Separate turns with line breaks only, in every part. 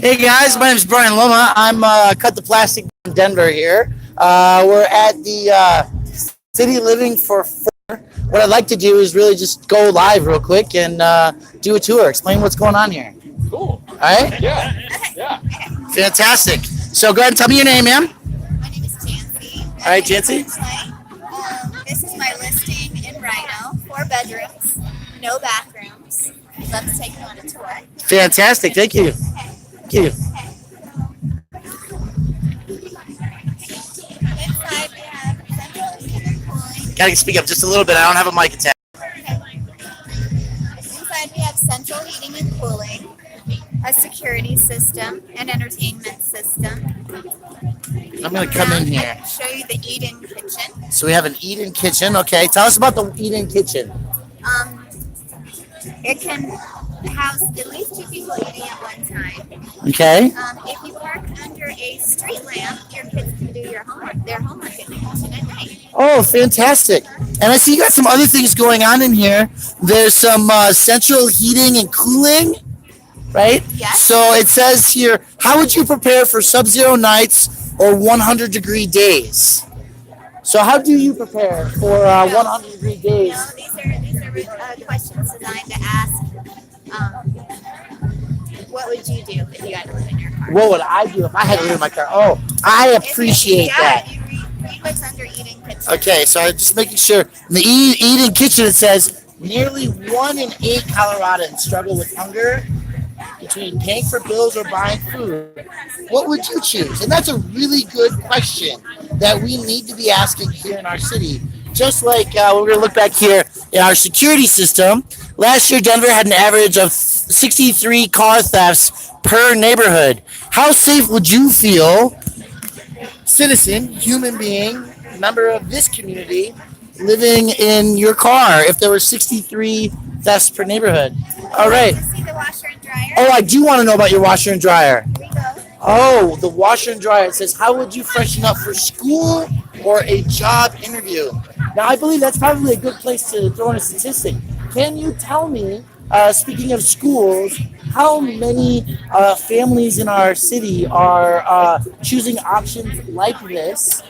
Hey guys, my name is Brian Loma. I'm Cut the Plastic in Denver here. We're at the City Living for Four. What I'd like to do is really just go live real quick and do a tour, explain what's going on here.
Cool.
All right?
Yeah. Yeah.
Fantastic. So go ahead and tell me your name, ma'am.
My name is Jancy.
All right, Jancy.
This is my listing in Rhino. 4 bedrooms, no bathrooms. I'd love to take you on a tour.
Fantastic. Thank you. Thank you.
Inside we have central heating and cooling.
Gotta speak up just a little bit. I don't have a mic attached.
Inside we have central heating and cooling, a security system, an entertainment system.
I'm gonna come in
I
here.
can show you the eat-in kitchen.
So we have an eat-in kitchen. Okay, tell us about the eat-in kitchen.
It can house at least 2 people eating at one time.
Okay.
If you park under a street lamp, your kids can do their homework in the kitchen at night.
Oh, fantastic. And I see you got some other things going on in here. There's some central heating and cooling, right?
Yes.
So it says here, how would you prepare for sub-zero nights or 100-degree days? So how do you prepare for 100-degree days?
No, these are questions designed to ask, what would you do if you had to live in your car?
What would I do if I had to live in my car? Oh, I appreciate that.
You read what's under eating kitchen.
Okay, so I'm just making sure. In the eating kitchen, it says nearly 1 in 8 Coloradans struggle with hunger between paying for bills or buying food. What would you choose? And that's a really good question that we need to be asking here in our city. Just like we're going to look back here in our security system. Last year, Denver had an average of 63 car thefts per neighborhood. How safe would you feel, citizen, human being, member of this community, living in your car if there were 63 thefts per neighborhood? All right.
Would you see the washer and dryer?
Oh, I do want to know about your washer and dryer.
Here we go.
Oh, the washer and dryer. It says, how would you freshen up for school or a job interview? Now, I believe that's probably a good place to throw in a statistic. Can you tell me, speaking of schools, how many families in our city are choosing options like this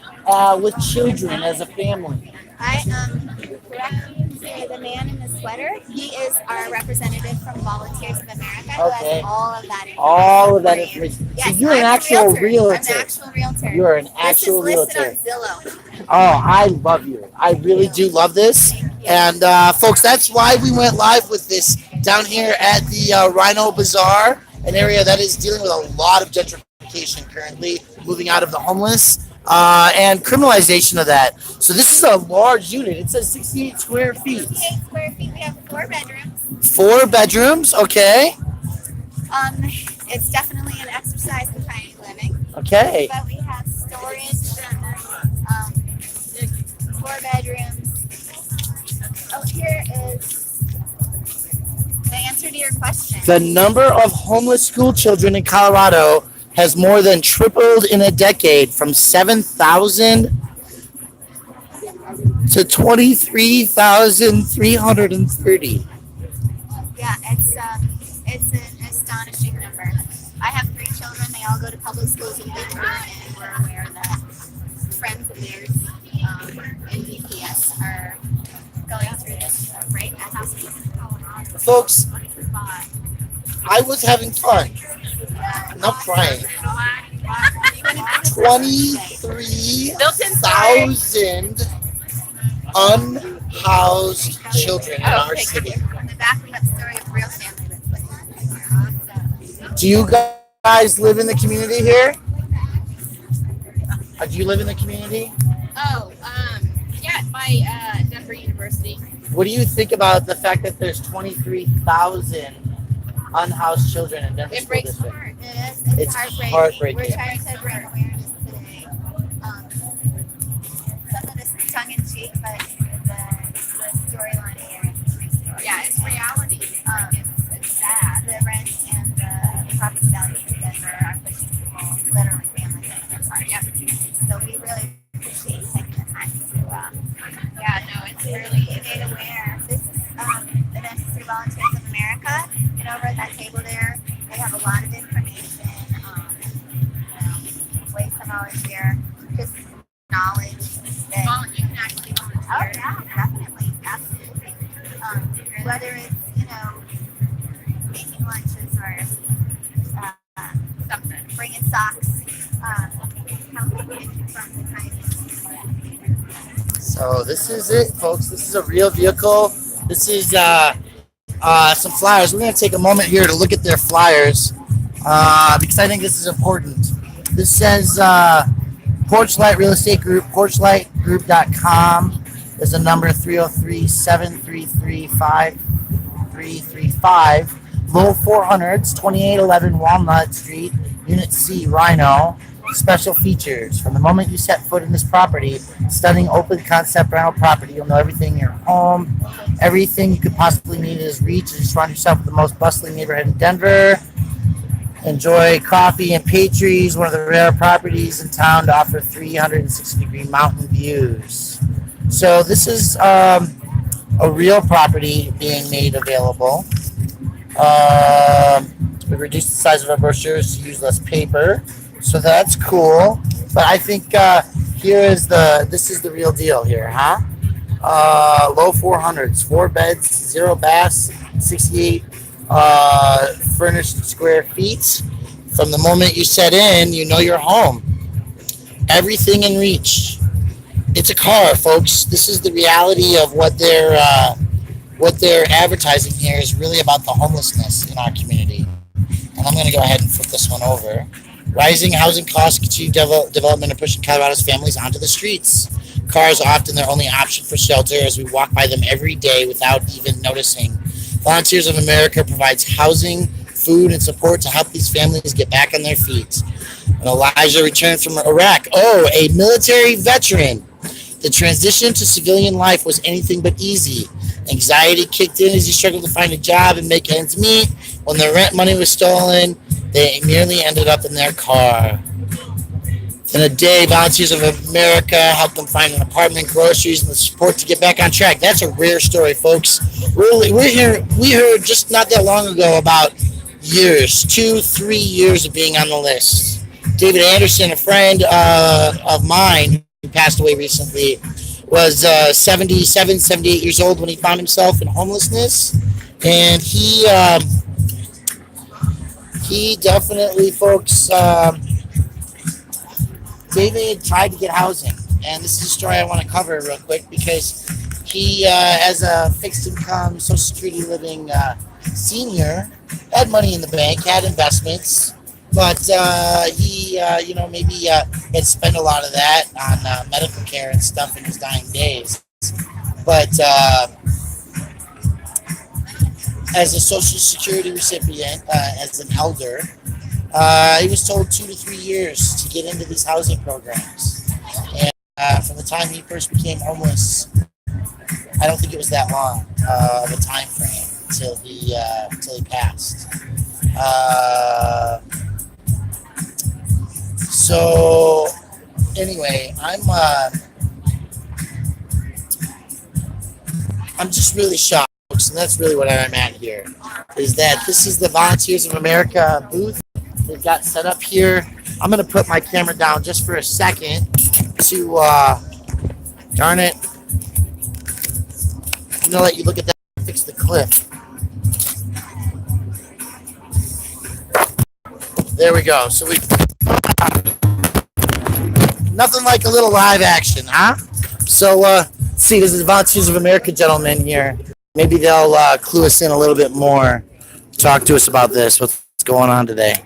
with children as a family?
I direct you to the man in the sweater. He is our representative from Volunteers of America who
Okay.
has all of that information.
All of that
for you.
information.
Yes,
So you're an
I'm a
actual realtor.
I'm an actual realtor.
You're an actual
This is listed
realtor.
on Zillow.
Oh, I love you. I really do love this. And folks, that's why we went live with this down here at the Rhino Bazaar, an area that is dealing with a lot of gentrification currently, moving out of the homeless and criminalization of that. So this is a large unit. It says 68 square feet.
68 square feet. We have 4 bedrooms.
4 bedrooms, okay.
It's definitely an exercise in tiny living.
Okay.
But we have storage, 4 bedrooms. Oh, here is the answer to your question.
The number of homeless school children in Colorado has more than tripled in a decade, from 7,000 to 23,330.
Yeah, it's an astonishing number. I have 3 children. They all go to public schools in Denver, and we're aware that friends of theirs in DPS are going through this right at housing.
Folks, I was having fun. I'm not crying. 23,000 unhoused children in our city.
On the back, we have a story of real family that's living.
Do you guys live in the community here? Do you live in the community?
Oh, yeah, by Denver University.
What do you think about the fact that there's 23,000 unhoused children in Denver
It
School
breaks
District?
my heart.
It's
heartbreaking.
heartbreaking.
We're trying to bring awareness today. Some of this is tongue in cheek, but the storyline here is
Yeah, it's reality.
it's sad. The rent and the property values in Denver are pushing people, literally families, into their cars.
Yeah.
So we really appreciate you taking the time to,
Yeah, no, it's really,
be made aware. This is the Volunteers of America, and over at that table there, they have a lot of information
So this is it, folks. This is a real vehicle. This is some flyers. We're going to take a moment here to look at their flyers because I think this is important. This says Porchlight Real Estate Group, porchlightgroup.com. There's a number 303-733-5335. Low 400s, 2811 Walnut Street, Unit C, Rhino. Special features. From the moment you set foot in this property, stunning open concept rental property, you'll know everything in your home. Everything you could possibly need is reach. You surround yourself with the most bustling neighborhood in Denver. Enjoy coffee and pastries, one of the rare properties in town to offer 360-degree mountain views. So this is a real property being made available. We reduced the size of our brochures to use less paper. So that's cool. But I think this is the real deal here, huh? Low 400s, 4 beds, 0 baths, 68 furnished square feet. From the moment you set in, you know you're home. Everything in reach. It's a car, folks. This is the reality of what they're advertising here is really about the homelessness in our community. And I'm going to go ahead and flip this one over. Rising housing costs continue development and pushing Colorado's families onto the streets. Cars are often their only option for shelter as we walk by them every day without even noticing. Volunteers of America provides housing, food, and support to help these families get back on their feet. And Elijah returned from Iraq. Oh, a military veteran. The transition to civilian life was anything but easy. Anxiety kicked in as he struggled to find a job and make ends meet. When their rent money was stolen, they nearly ended up in their car. In a day, Volunteers of America helped them find an apartment, groceries, and the support to get back on track. That's a rare story, folks. We heard just not that long ago about years, 2-3 years of being on the list. David Anderson, a friend of mine who passed away recently, was 77, 78 years old when he found himself in homelessness. And he definitely, folks, David tried to get housing. And this is a story I want to cover real quick because he, as a fixed income, Social Security living senior, had money in the bank, had investments, but he, maybe had spent a lot of that on medical care and stuff in his dying days. But as a Social Security recipient, as an elder, he was told 2 to 3 years to get into these housing programs. And from the time he first became homeless, I don't think it was that long of a time frame until he passed. So anyway, I'm just really shocked, folks, and that's really what I'm at here. Is that this is the Volunteers of America booth they've got set up here. I'm gonna put my camera down just for a second to darn it. I'm gonna let you look at that and fix the clip. There we go. So nothing like a little live action, huh? So see, this is Volunteers of America gentlemen here. Maybe they'll clue us in a little bit more. Talk to us about this. What's going on today?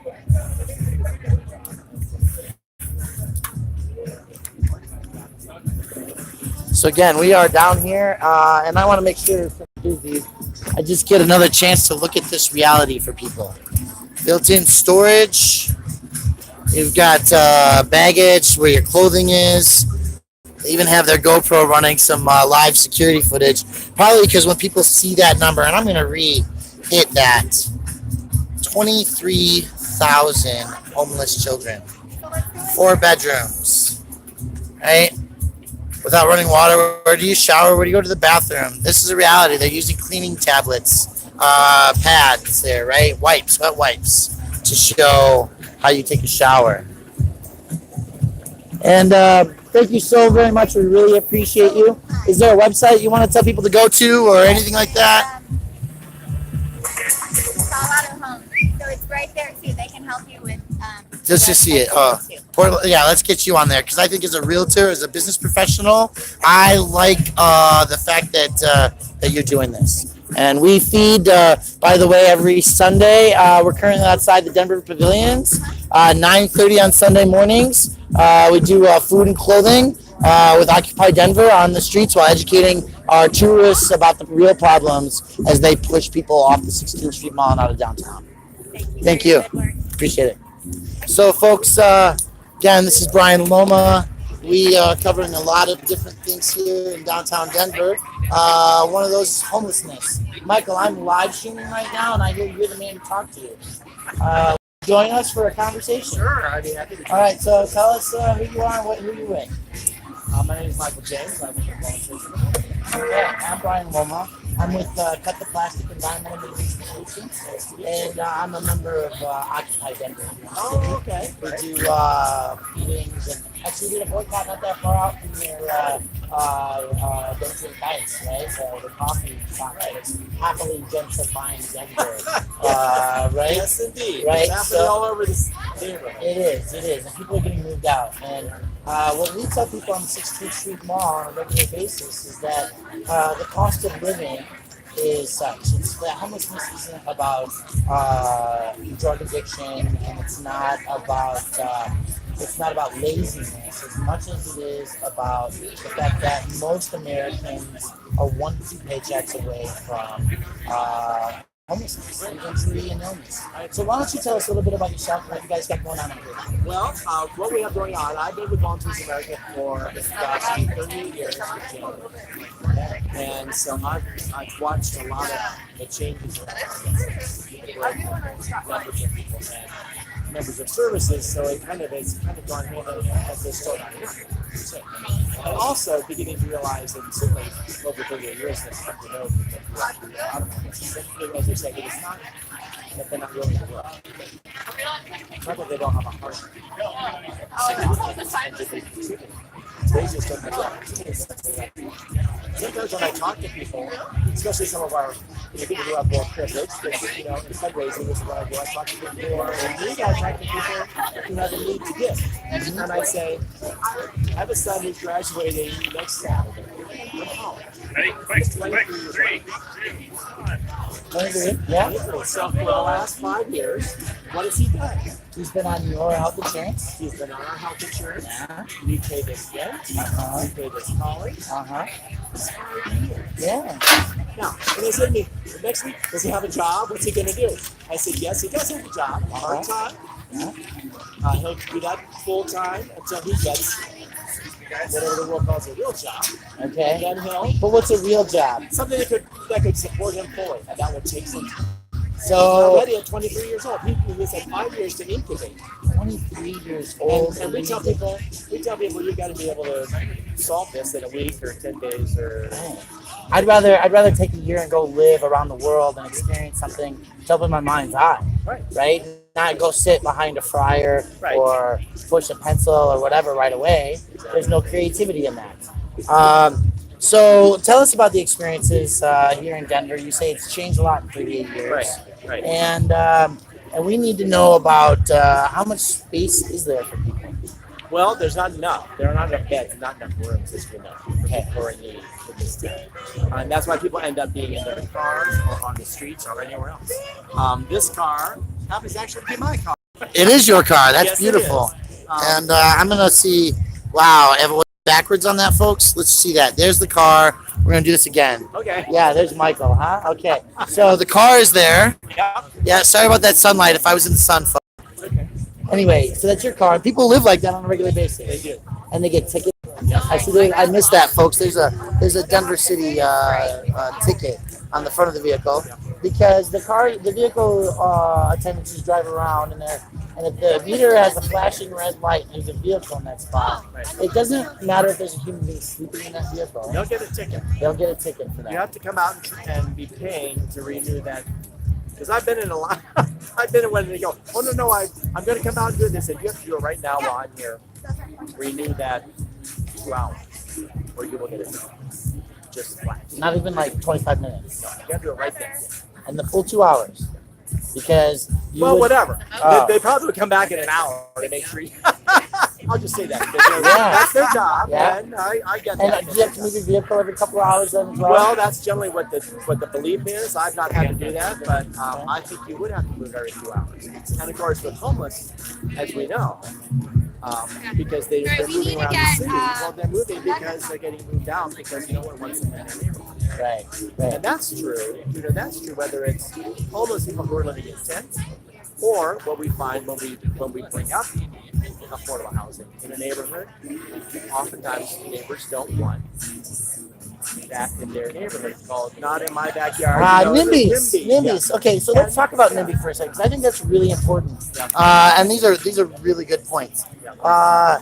So again, we are down here, and I want to make sure I just get another chance to look at this reality for people. Built-in storage. You've got baggage where your clothing is. They even have their GoPro running some live security footage. Probably because when people see that number, and I'm going to hit that, 23,000 homeless children. 4 bedrooms. Right? Without running water, where do you shower? Where do you go to the bathroom? This is a reality. They're using cleaning tablets, pads there, right? Wipes, wet wipes, to show how you take a shower. And thank you so very much. We really appreciate you. Is there a website you want to tell people to go to or anything like that?
Colorado Home. So it's right there too. They can help you with.
Just to see it. Or yeah, let's get you on there because I think as a realtor, as a business professional, I like the fact that you're doing this. And we feed, by the way, every Sunday. We're currently outside the Denver Pavilions, 9:30 on Sunday mornings. We do food and clothing with Occupy Denver on the streets while educating our tourists about the real problems as they push people off the 16th Street Mall and out of downtown. Thank you. Appreciate it. So, folks, again, this is Brian Loma. We are covering a lot of different things here in downtown Denver. One of those is homelessness. Michael, I'm live streaming right now, and I hear you're the man to talk to. Join us for a conversation.
Sure, I'd be happy to.
All right, so tell us who you are and who you're with.
My name is Michael James. I'm with the Volunteers.
Yeah, I'm Brian Loma. I'm with Cut the Plastic Environmental Mediation Solutions, and I'm a member of Occupy Denver.
Oh, okay.
We do meetings, and actually we did a boycott not that far out from your Denver Heights, right? So the coffee shop is happily gentrifying Denver, right?
Yes, indeed.
Right,
It's happening
so-
all over this neighborhood.
It is, and people are getting moved out. And what we tell people on the 16th Street Mall on a regular basis is that the cost of living is such. It's that homelessness isn't about drug addiction, and it's not about laziness as much as it is about the fact that most Americans are 1 to 2 paychecks away from homelessness, injury, and illness. So why don't you tell us a little bit about yourself and what you guys got going on out here?
Well, what we have going on, I've been with Volunteers America for approximately 38 years with January. And so I've watched a lot of the changes around members of people and members of services, so it's kind of gone hand in hand as they start out here. And also beginning to realize that certainly over 38 years that people know that you actually are out of it. As you say, it's not that they're not willing to work. It's not that they don't have a heart. They just don't have the opportunities. Sometimes when I talk to people, especially some of our people who have more privilege, in fundraising, this is what I do. I talk to people who are in need. I talk to people who have a need to give. And I say, I have a son who's graduating next Saturday from college.
Ready? Quick, 3, 2, 1.
Yeah,
So for the last 5 years, what has he done?
he's been on your health insurance.
He's been on our health insurance.
Yeah.
We paid his rent.
Uh-huh.
We paid his college.
Uh-huh.
It's 5 years.
Yeah.
Now, when they said to me, next week, does he have a job? What's he going to do? I said, yes, he does have a job, part-time.
Yeah.
He'll do that full-time until he gets whatever the world calls a real job.
Okay.
And then he'll,
But what's a real job?
something that could support him fully, and that would take some time. He's
So
already at 23 years old. He has had 5 years to incubate.
23 years old.
And we tell people, you got to be able to solve this in a week or 10 days or.
I'd rather take a year and go live around the world and experience something to open my mind's eye. Right? Not go sit behind a fryer
Right.
or push a pencil or whatever right away. There's no creativity in that. So tell us about the experiences here in Denver. You say it's changed a lot in 38 years.
Right.
And we need to know about how much space is there for people.
Well, there's not enough. There are not enough beds, not enough rooms, as we know, for people who are in need in this town. And that's why people end up being in their cars or on the streets or anywhere else. This car happens to actually be my car.
It is your car. That's
Yes, it
beautiful.
is.
And I'm going to see, wow, everyone backwards on that, folks. Let's see that. There's the car. We're going to do this again.
Okay.
Yeah, there's Michael, huh? Okay. So the car is there.
Yeah.
Yeah, sorry about that sunlight if I was in the sun, folks.
Okay.
Anyway, so that's your car. People live like that on a regular basis.
They do.
And they get tickets. I missed that, folks. There's a Denver City ticket on the front of the vehicle because the vehicle attendants just drive around and if the meter has a flashing red light, there's a vehicle in that spot. It doesn't matter if there's a human being sleeping in that vehicle.
They'll get a ticket.
They'll get a ticket for that.
You have to come out and be paying to renew that. Because I've been in a lot. I've been in when they go, oh no, I'm going to come out and do this, and you have to do it right now while I'm here. Renew that 2 hours, or you will get it just flat.
Not even like 25 minutes.
No, you got to do it right there.
And the full 2 hours. Because
Whatever.
Oh.
They probably would come back in an hour to make sure. I'll just say that because that's their job, and I get that.
And do you have to move your vehicle every couple of hours then as well?
Well, that's generally what the belief is. I've not had to do that, but I think you would have to move every few hours. And of course, with homeless, as we know, because they're moving around the city. Well, they're moving because they're getting moved out because no one wants them in their neighborhood.
Right.
And that's true. That's true whether it's homeless people who are living in tents or what we find when we bring up affordable housing in a neighborhood. Oftentimes, neighbors don't want that in their neighborhood. It's called not in my backyard.
NIMBYs.
Yeah.
Okay, so let's talk about NIMBY for a second, because I think that's really important. And these are really good points. A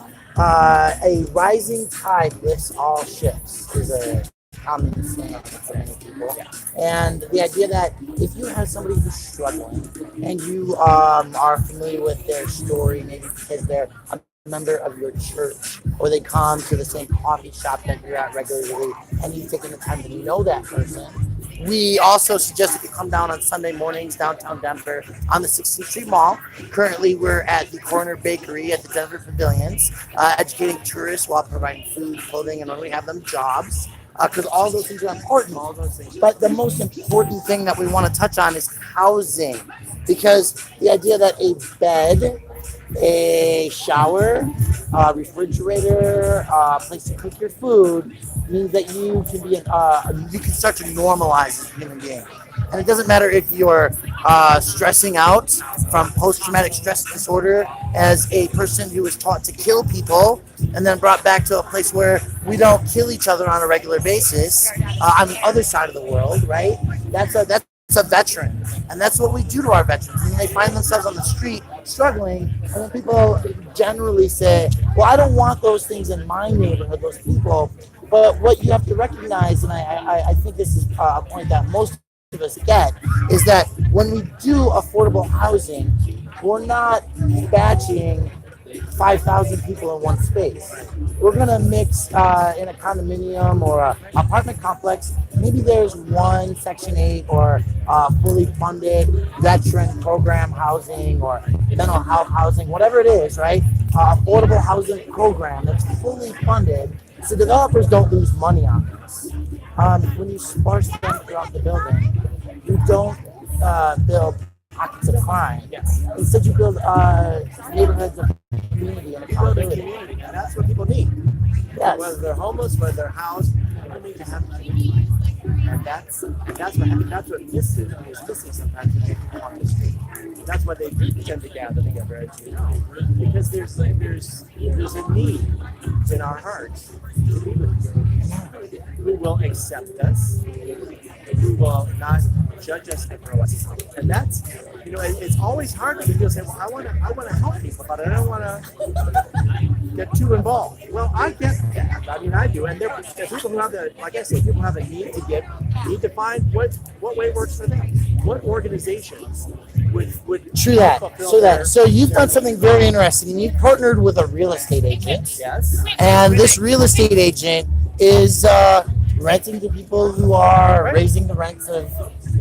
rising tide lifts all ships is a common saying for many people. And the idea that if you have somebody who's struggling and you are familiar with their story, maybe because they're a member of your church or they come to the same coffee shop that you're at regularly and you've taken the time to know that person, we also suggest that you come down on Sunday mornings downtown Denver on the 16th Street Mall. Currently, we're at the Corner Bakery at the Denver Pavilions, educating tourists while providing food, clothing, and when we have them, jobs. Because all those things are important. But the most important thing that we want to touch on is housing. Because the idea that a bed, a shower, a refrigerator, a place to cook your food means that you can be you can start to normalize as a human being. And it doesn't matter if you're stressing out from post-traumatic stress disorder as a person who was taught to kill people and then brought back to a place where we don't kill each other on a regular basis on the other side of the world, right? That's a veteran. And that's what we do to our veterans. And they find themselves on the street struggling, and then people generally say, well, I don't want those things in my neighborhood, those people. But what you have to recognize, and I think this is a point that most of us get, is that when we do affordable housing, we're not batching 5,000 people in one space. We're going to mix in a condominium or an apartment complex. Maybe there's one Section 8 or fully funded veteran program housing or mental health housing, whatever it is, right? Affordable housing program that's fully funded so developers don't lose money on this. When you sparse them throughout the building, you don't build pockets of crime. Instead, you build neighborhoods of community and accountability.
And that's what people need.
Yes.
Whether they're homeless, whether they're housed, people need to have community. And that's what is missing sometimes when people on the street. That's why they do tend to gather together, as you know, because there's a need in our hearts to be with people who will accept us, who will not judge us and throw us out. And that's, it's always hard when people say, well, I want to help people, but I don't want to get too involved. Well, I get that. I mean, I do. And there's people who have people have a need to need to find what way works for them. What organizations would
True that. So you've done something very interesting, and you've partnered with a real estate agent.
Yes.
And this real estate agent is renting to people who are raising the rents of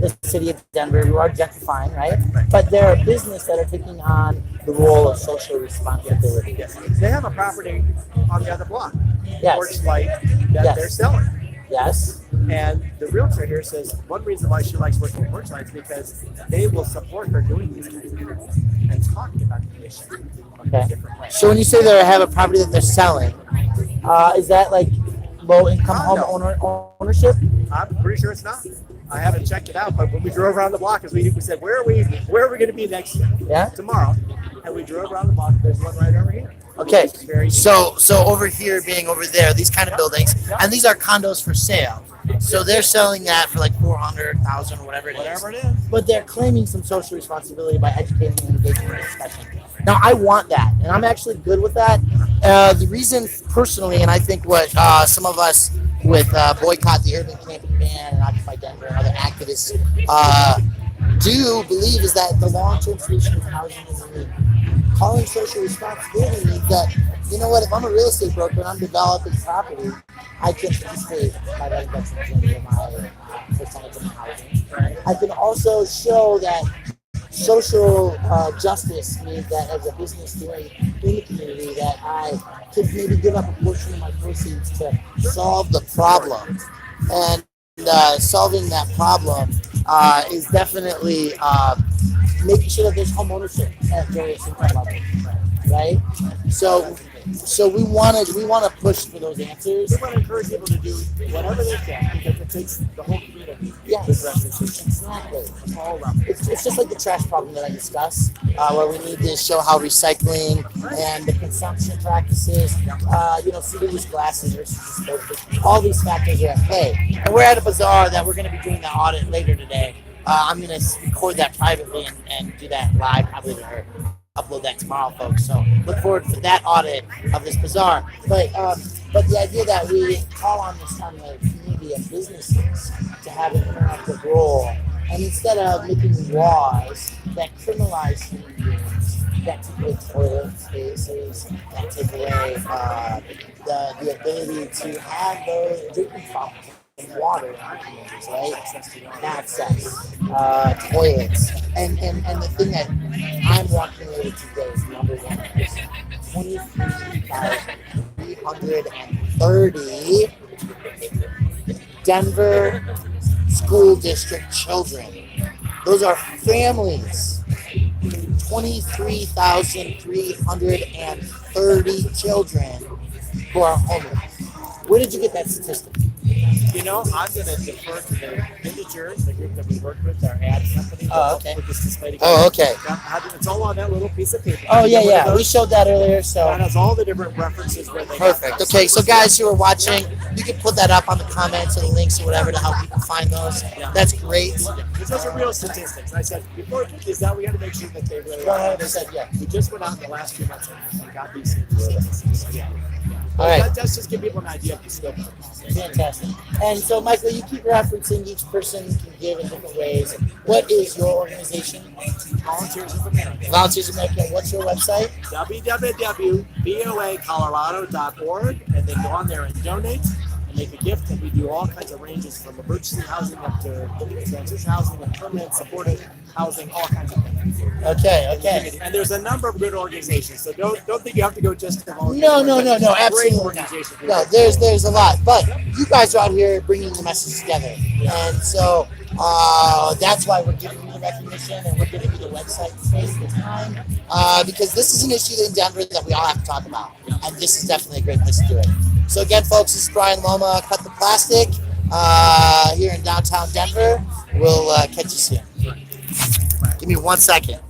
the city of Denver, who are gentrifying, right? But they're a business that are taking on the role of social responsibility.
Yes. They have a property on the other block, Porch Light, that they're selling.
Yes.
And the realtor here says one reason why she likes working with Porch Light is because they will support her doing these things and talking about the issue.
Okay. So when you say they have a property that they're selling, is that like low-income home ownership?
I'm pretty sure it's not. I haven't checked it out, but when we drove around the block, as we said, where are we going to be next tomorrow? And we drove around the block. There's one right over here.
Okay, so over here being over there, these kind of buildings, and these are condos for sale. So they're selling that for like $400,000 or whatever it is. But they're claiming some social responsibility by educating and engaging in discussion. Now, I want that, and I'm actually good with that. The reason, personally, and I think what some of us with Boycott the Urban Camping Ban and Occupy Denver and other activists do believe is that the long-term solution to housing is need. Calling social responsibility means that, you know what, if I'm a real estate broker and I'm developing property, I can participate by letting veterans into my percentage of housing. I can also show that social justice means that as a business doing in the community that I could maybe give up a portion of my proceeds to solve the problem. And solving that problem is definitely making sure that there's home ownership at various income levels, right? So so we want to push for those answers.
We want to encourage people to do whatever they can because it takes the whole community to
Yes,
address this issue.
exactly.
All levels.
It's just like the trash problem that I discussed, where we need to show how recycling and the consumption practices, single-use glasses versus disposable, all these factors are at play. And we're at a bazaar that we're going to be doing that audit later today. I'm going to record that privately and do that live, probably to upload that tomorrow, folks. So look forward to that audit of this bazaar. But the idea that we call on the community of businesses to have an interactive role, and instead of making laws that criminalize human beings, that take away toilet spaces, that take away the ability to have those drinking fountains and water in our communities, right? Access, toilets, and the thing that I'm walking away with today is number one: 23,330 Denver school district children. Those are families. 23,330 children who are homeless. Where did you get that statistic?
I'm going to defer to the Vintagers, the group that we work with, our ad company.
Oh, okay.
With this display together.
Oh, okay.
It's all on that little piece of paper.
Oh, yeah,
One of
yeah.
those.
We showed that earlier, so.
That has all the different references where they
Perfect. Okay, so guys who are watching, you can put that up on the comments or the links or whatever to help people find those. That's great.
Because those are real statistics. I said, before we put these out, we got to make sure that they really
Go
are.
ahead.
They said, yeah, we just went out in the last few months and got these statistics. So, yeah.
All right.
That's just give people an idea of the scope of the process.
Fantastic. And so, Michael, you keep referencing each person can give in different ways. What is your organization?
Volunteers of America.
Volunteers America. What's your website?
www.voacolorado.org, and then go on there and donate and make a gift. And we do all kinds of ranges from emergency housing up to transition housing and permanent supportive housing, all kinds of things.
Okay.
And there's a number of good organizations, so don't think you have to go just to volunteer.
No,
Great
absolutely not.
organizations.
No, there's a lot, but you guys are out here bringing the message together, and so that's why we're giving you the recognition and we're giving you the website space, the time, because this is an issue in Denver that we all have to talk about, and this is definitely a great place to do it. So again, folks, this is Brian Loma, Cut the Plastic, here in downtown Denver. We'll catch you soon. Give me 1 second.